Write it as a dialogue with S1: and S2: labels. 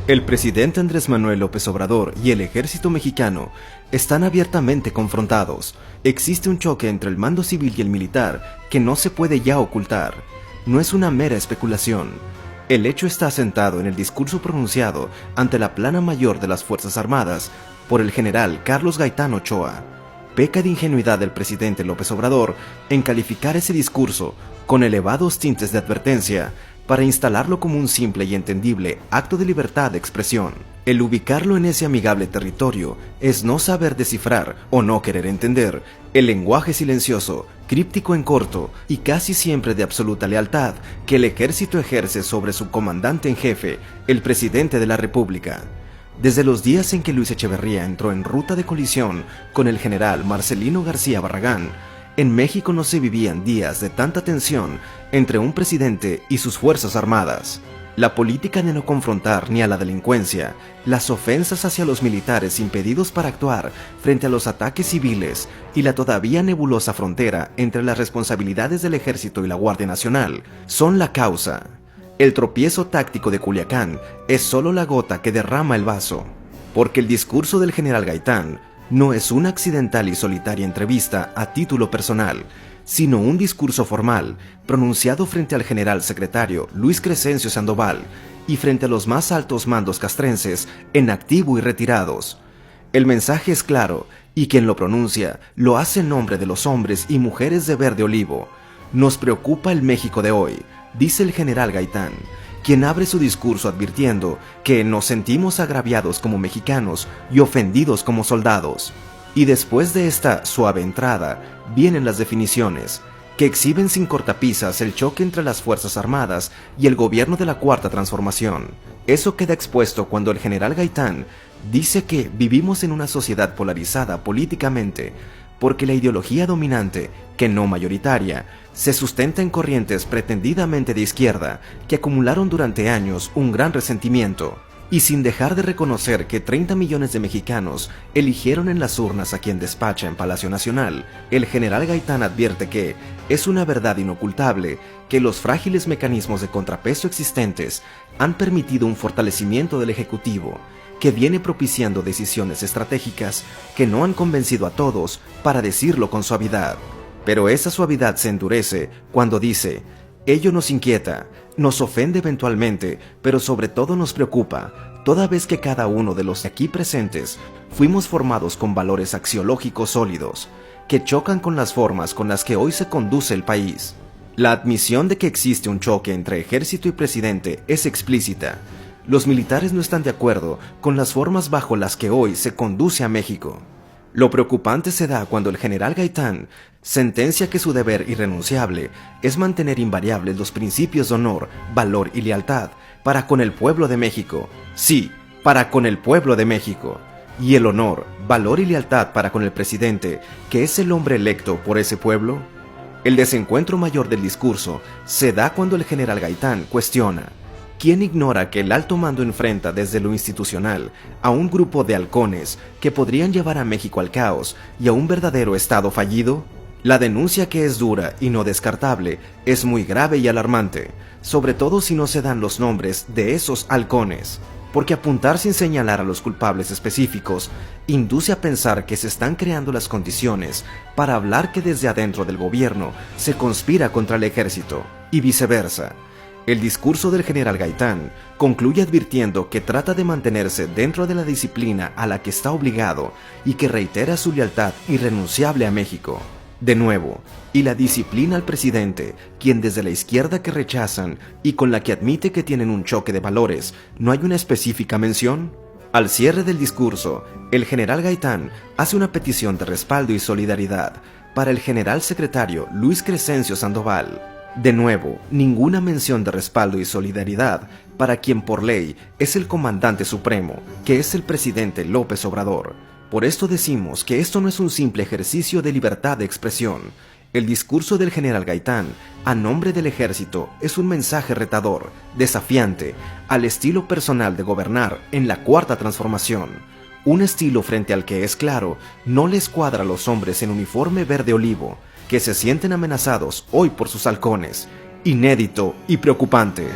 S1: El presidente Andrés Manuel López Obrador y el ejército mexicano están abiertamente confrontados. Existe un choque entre el mando civil y el militar que no se puede ya ocultar. No es una mera especulación. El hecho está asentado en el discurso pronunciado ante la plana mayor de las Fuerzas Armadas por el general Carlos Gaitán Ochoa. Peca de ingenuidad del presidente López Obrador en calificar ese discurso con elevados tintes de advertencia para instalarlo como un simple y entendible acto de libertad de expresión. El ubicarlo en ese amigable territorio es no saber descifrar o no querer entender el lenguaje silencioso, críptico en corto y casi siempre de absoluta lealtad que el ejército ejerce sobre su comandante en jefe, el presidente de la República. Desde los días en que Luis Echeverría entró en ruta de colisión con el general Marcelino García Barragán, en México no se vivían días de tanta tensión entre un presidente y sus fuerzas armadas. La política de no confrontar ni a la delincuencia, las ofensas hacia los militares impedidos para actuar frente a los ataques civiles y la todavía nebulosa frontera entre las responsabilidades del Ejército y la Guardia Nacional son la causa. El tropiezo táctico de Culiacán es solo la gota que derrama el vaso, porque el discurso del general Gaitán no es una accidental y solitaria entrevista a título personal, sino un discurso formal pronunciado frente al general secretario Luis Crescencio Sandoval y frente a los más altos mandos castrenses en activo y retirados. El mensaje es claro y quien lo pronuncia lo hace en nombre de los hombres y mujeres de verde olivo. Nos preocupa el México de hoy, dice el general Gaitán, quien abre su discurso advirtiendo que nos sentimos agraviados como mexicanos y ofendidos como soldados. Y después de esta suave entrada, vienen las definiciones, que exhiben sin cortapisas el choque entre las Fuerzas Armadas y el gobierno de la Cuarta Transformación. Eso queda expuesto cuando el general Gaitán dice que vivimos en una sociedad polarizada políticamente, porque la ideología dominante, que no mayoritaria, se sustenta en corrientes pretendidamente de izquierda que acumularon durante años un gran resentimiento, y sin dejar de reconocer que 30 millones de mexicanos eligieron en las urnas a quien despacha en Palacio Nacional, el general Gaitán advierte que es una verdad inocultable que los frágiles mecanismos de contrapeso existentes han permitido un fortalecimiento del Ejecutivo, que viene propiciando decisiones estratégicas que no han convencido a todos, para decirlo con suavidad. Pero esa suavidad se endurece cuando dice: ello nos inquieta, nos ofende eventualmente, pero sobre todo nos preocupa, toda vez que cada uno de los aquí presentes fuimos formados con valores axiológicos sólidos, que chocan con las formas con las que hoy se conduce el país. La admisión de que existe un choque entre ejército y presidente es explícita. Los militares no están de acuerdo con las formas bajo las que hoy se conduce a México. Lo preocupante se da cuando el general Gaitán sentencia que su deber irrenunciable es mantener invariables los principios de honor, valor y lealtad para con el pueblo de México. Sí, para con el pueblo de México. ¿Y el honor, valor y lealtad para con el presidente, que es el hombre electo por ese pueblo? El desencuentro mayor del discurso se da cuando el general Gaitán cuestiona: ¿quién ignora que el alto mando enfrenta desde lo institucional a un grupo de halcones que podrían llevar a México al caos y a un verdadero estado fallido? La denuncia, que es dura y no descartable, es muy grave y alarmante, sobre todo si no se dan los nombres de esos halcones, porque apuntar sin señalar a los culpables específicos induce a pensar que se están creando las condiciones para hablar que desde adentro del gobierno se conspira contra el ejército, y viceversa. El discurso del general Gaitán concluye advirtiendo que trata de mantenerse dentro de la disciplina a la que está obligado y que reitera su lealtad irrenunciable a México. De nuevo, y la disciplina al presidente, quien desde la izquierda que rechazan y con la que admite que tienen un choque de valores, ¿no hay una específica mención? Al cierre del discurso, el general Gaitán hace una petición de respaldo y solidaridad para el general secretario Luis Crescencio Sandoval. De nuevo, ninguna mención de respaldo y solidaridad para quien por ley es el comandante supremo, que es el presidente López Obrador. Por esto decimos que esto no es un simple ejercicio de libertad de expresión. El discurso del general Gaitán, a nombre del ejército, es un mensaje retador, desafiante, al estilo personal de gobernar en la Cuarta Transformación. Un estilo frente al que, es claro, no les cuadra a los hombres en uniforme verde olivo, que se sienten amenazados hoy por sus halcones. Inédito y preocupante.